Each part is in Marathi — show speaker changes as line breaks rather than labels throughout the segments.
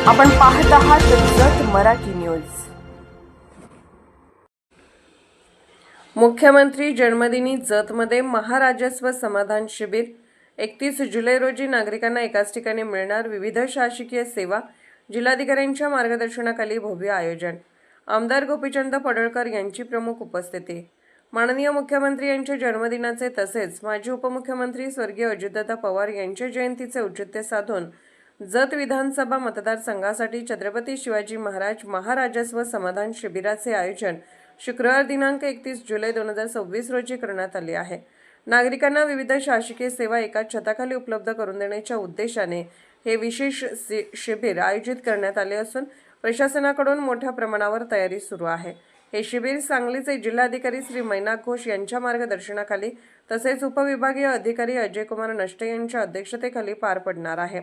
आपण पाहत आहात जत मराठी न्यूज। मुख्यमंत्री जन्मदिनी जतमध्ये महाराजस्व समाधान शिबिर 31 जुलै रोजी नागरिकांना एकाच ठिकाणी मिळणार विविध शासकीय सेवा। जिल्हाधिकाऱ्यांच्या मार्गदर्शनाखाली भव्य आयोजन। आमदार गोपीचंद पडळकर यांची प्रमुख उपस्थिती। माननीय मुख्यमंत्री यांच्या जन्मदिनाचे तसेच माजी उपमुख्यमंत्री स्वर्गीय अजितदादा पवार यांच्या जयंतीचे औचित्य साधून जत विधानसभा मतदारसंघासाठी छत्रपती शिवाजी महाराज महाराजस्व समाधान शिबिराचे आयोजन शुक्रवार दिनांक 31 जुलै 2026 रोजी करण्यात आले आहे। नागरिकांना विविध शासकीय सेवा एकाच छताखाली उपलब्ध करून देण्याच्या उद्देशाने हे विशेष शिबिर आयोजित करण्यात आले असून प्रशासनाकडून मोठ्या प्रमाणावर तयारी सुरू आहे। हे शिबिर सांगलीचे जिल्हाधिकारी श्री मैनाक घोष यांच्या मार्गदर्शनाखाली तसेच उपविभागीय अधिकारी अजय कुमार नष्टे यांच्या अध्यक्षतेखाली पार पडणार आहे।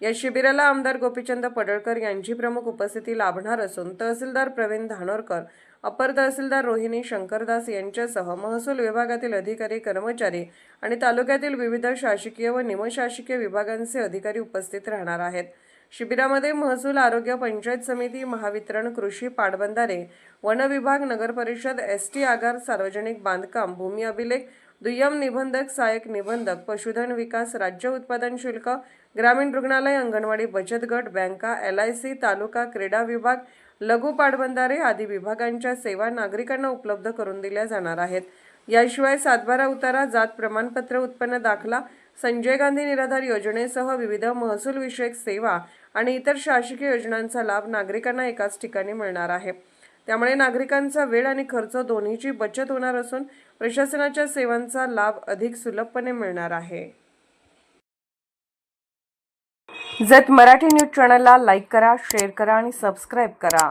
या शिबिराला आमदार गोपीचंद पडळकर यांची प्रमुख उपस्थिती लाभणार असून तहसीलदार प्रवीण धानोरकर, अपर तहसीलदार रोहिणी शंकरदास यांच्यासह महसूल विभागातील अधिकारी, कर्मचारी आणि तालुक्यातील विविध शासकीय व निमशासकीय विभागांचे अधिकारी उपस्थित राहणार आहेत। शिबिरामध्ये महसूल, आरोग्य, पंचायत समिती, महावितरण, कृषी, पाटबंधारे, वन विभाग, नगर परिषद, एसटी आगार, सार्वजनिक बांधकाम, भूमी अभिलेख, दुय्यम निबंधक, सहाय्यक निबंधक, पशुधन विकास, राज्य उत्पादन शुल्क, ग्रामीण रुग्णालय, अंगणवाडी बचत गट, बँका, LIC, तालुका क्रीडा विभाग, लघु पाटबंधारे आदी विभागांच्या सेवा नागरिकांना उपलब्ध करून दिल्या जाणार आहेत। याशिवाय सातबारा उतारा, जात प्रमाणपत्र, उत्पन्न दाखला, संजय गांधी निराधार योजनेसह विविध महसूल विषयक सेवा आणि इतर शासकीय योजनांचा लाभ नागरिकांना एकाच ठिकाणी मिळणार आहे। त्यामुळे नागरिकांचा वेळ आणि खर्च दोन्हीची बचत होणार असून प्रशासनाच्या सेवांचा लाभ अधिक सुलभपणे मिळणार आहे। जत मराठी न्यूज चॅनलला लाईक करा, शेअर करा आणि सबस्क्राईब करा।